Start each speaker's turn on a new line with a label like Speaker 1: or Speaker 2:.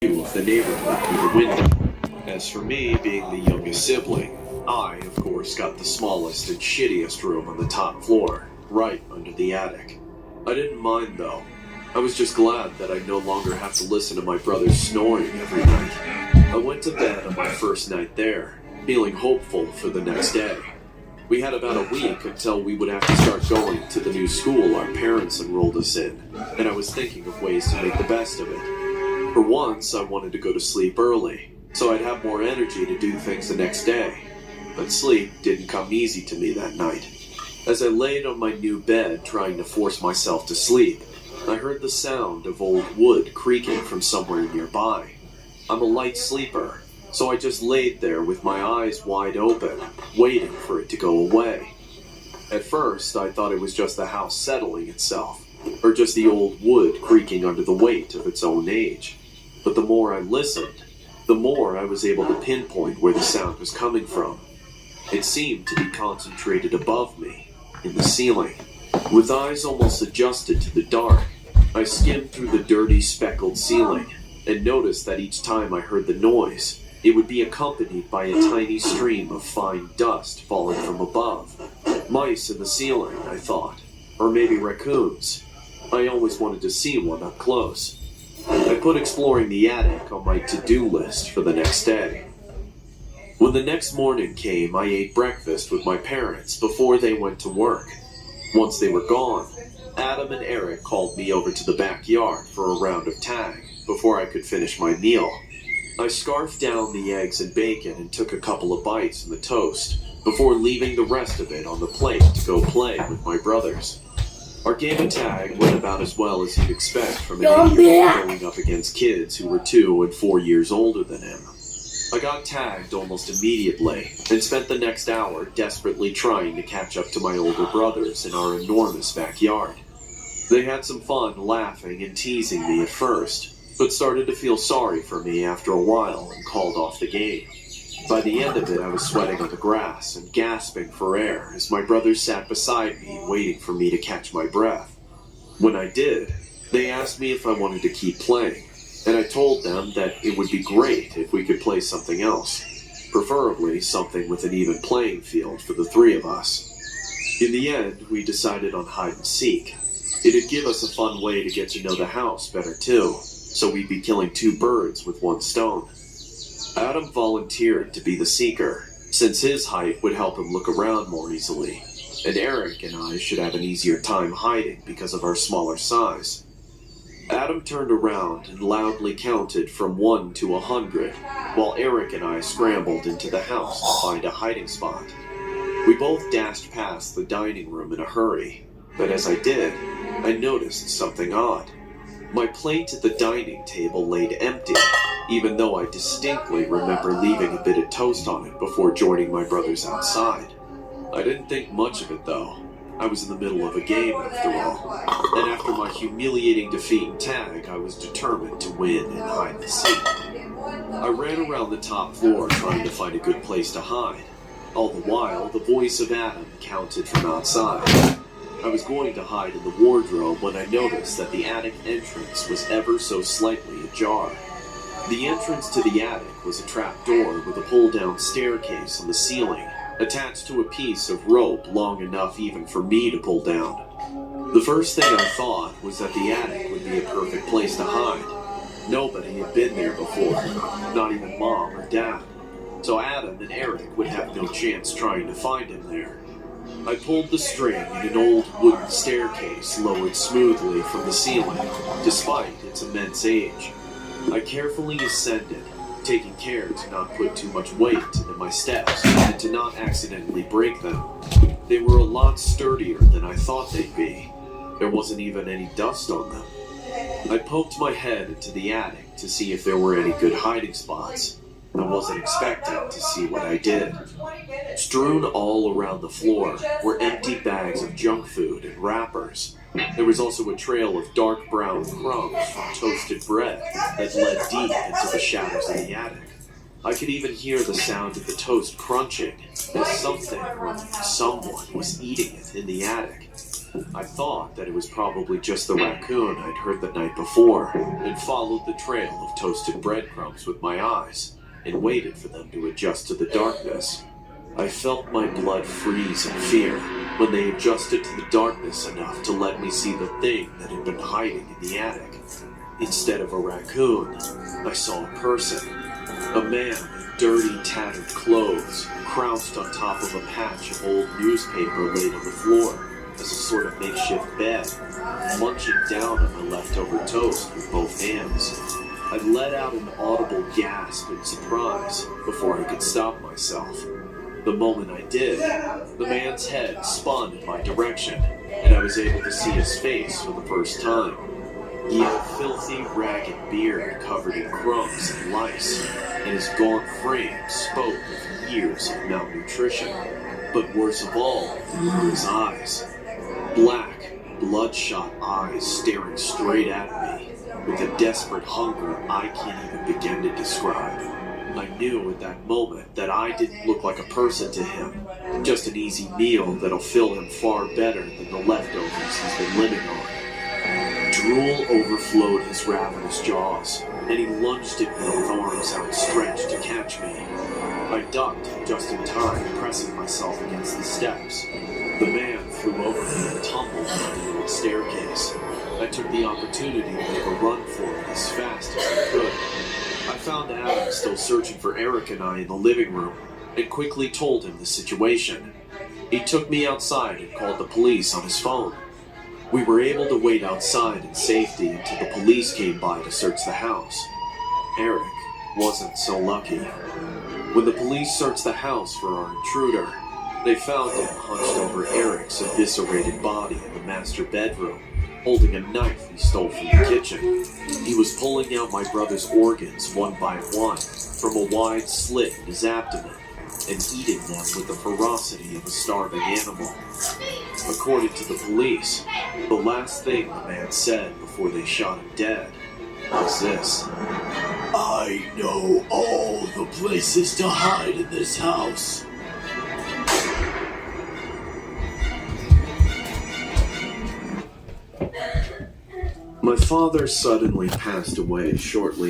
Speaker 1: view of the neighborhood through the window. As for me, being the youngest sibling, I, of course, got the smallest and shittiest room on the top floor, right under the attic. I didn't mind, though. I was just glad that I'd no longer have to listen to my brother snoring every night. I went to bed on my first night there, feeling hopeful for the next day. We had about a week until we would have to start going to the new school our parents enrolled us in, and I was thinking of ways to make the best of it. For once, I wanted to go to sleep early, so I'd have more energy to do things the next day. But sleep didn't come easy to me that night. As I laid on my new bed trying to force myself to sleep, I heard the sound of old wood creaking from somewhere nearby. I'm a light sleeper, so I just laid there with my eyes wide open, waiting for it to go away. At first, I thought it was just the house settling itself, or just the old wood creaking under the weight of its own age. But the more I listened, the more I was able to pinpoint where the sound was coming from. It seemed to be concentrated above me, in the ceiling. With eyes almost adjusted to the dark, I skimmed through the dirty, speckled ceiling, and noticed that each time I heard the noise, it would be accompanied by a tiny stream of fine dust falling from above. Mice in the ceiling, I thought. Or maybe raccoons. I always wanted to see one up close. I put exploring the attic on my to-do list for the next day. When the next morning came, I ate breakfast with my parents before they went to work. Once they were gone, Adam and Eric called me over to the backyard for a round of tag before I could finish my meal. I scarfed down the eggs and bacon and took a couple of bites in the toast before leaving the rest of it on the plate to go play with my brothers. Our game of tag went about as well as you'd expect from an 8-year-old going up against kids who were 2 and 4 years older than him. I got tagged almost immediately and spent the next hour desperately trying to catch up to my older brothers in our enormous backyard. They had some fun laughing and teasing me at first, but started to feel sorry for me after a while and called off the game. By the end of it, I was sweating on the grass and gasping for air as my brothers sat beside me waiting for me to catch my breath. When I did, they asked me if I wanted to keep playing, and I told them that it would be great if we could play something else, preferably something with an even playing field for the three of us. In the end, we decided on hide and seek. It'd give us a fun way to get to know the house better too, so we'd be killing 2 birds with 1 stone. Adam volunteered to be the seeker, since his height would help him look around more easily, and Eric and I should have an easier time hiding because of our smaller size. Adam turned around and loudly counted from 1 to 100, while Eric and I scrambled into the house to find a hiding spot. We both dashed past the dining room in a hurry, but as I did, I noticed something odd. My plate at the dining table laid empty, even though I distinctly remember leaving a bit of toast on it before joining my brothers outside. I didn't think much of it though. I was in the middle of a game after all, and after my humiliating defeat in tag, I was determined to win and hide and seek. I ran around the top floor trying to find a good place to hide. All the while, the voice of Adam counted from outside. I was going to hide in the wardrobe when I noticed that the attic entrance was ever so slightly ajar. The entrance to the attic was a trap door with a pull-down staircase on the ceiling, attached to a piece of rope long enough even for me to pull down. The first thing I thought was that the attic would be a perfect place to hide. Nobody had been there before, not even Mom or Dad, so Adam and Eric would have no chance trying to find him there. I pulled the string and an old wooden staircase lowered smoothly from the ceiling, despite its immense age. I carefully ascended, taking care to not put too much weight into my steps and to not accidentally break them. They were a lot sturdier than I thought they'd be. There wasn't even any dust on them. I poked my head into the attic to see if there were any good hiding spots. I wasn't expecting to see what I did. Strewn all around the floor were empty bags of junk food and wrappers. There was also a trail of dark brown crumbs from toasted bread that led deep into the shadows of the attic. I could even hear the sound of the toast crunching as something or someone was eating it in the attic. I thought that it was probably just the raccoon I'd heard the night before, and followed the trail of toasted breadcrumbs with my eyes, and waited for them to adjust to the darkness. I felt my blood freeze in fear when they adjusted to the darkness enough to let me see the thing that had been hiding in the attic. Instead of a raccoon, I saw a person. A man in dirty, tattered clothes, crouched on top of a patch of old newspaper laid on the floor as a sort of makeshift bed, munching down on my leftover toast with both hands. I let out an audible gasp in surprise before I could stop myself. The moment I did, the man's head spun in my direction, and I was able to see his face for the first time. He had a filthy, ragged beard covered in crumbs and lice, and his gaunt frame spoke of years of malnutrition. But worst of all were his eyes. Black, bloodshot eyes staring straight at me, with a desperate hunger I can't even begin to describe. I knew at that moment that I didn't look like a person to him, just an easy meal that'll fill him far better than the leftovers he's been living on. Drool overflowed his ravenous jaws, and he lunged at me with arms outstretched to catch me. I ducked just in time, pressing myself against the steps. The man flew over me and tumbled down the old staircase. I took the opportunity to make a run for it as fast as I could. I found Adam still searching for Eric and I in the living room, and quickly told him the situation. He took me outside and called the police on his phone. We were able to wait outside in safety until the police came by to search the house. Eric wasn't so lucky. When the police searched the house for our intruder, they found him hunched over Eric's eviscerated body in the master bedroom, holding a knife he stole from the kitchen. He was pulling out my brother's organs one by one from a wide slit in his abdomen and eating them with the ferocity of a starving animal. According to the police, the last thing the man said before they shot him dead was this: "I know all the places to hide in this house." My father suddenly passed away shortly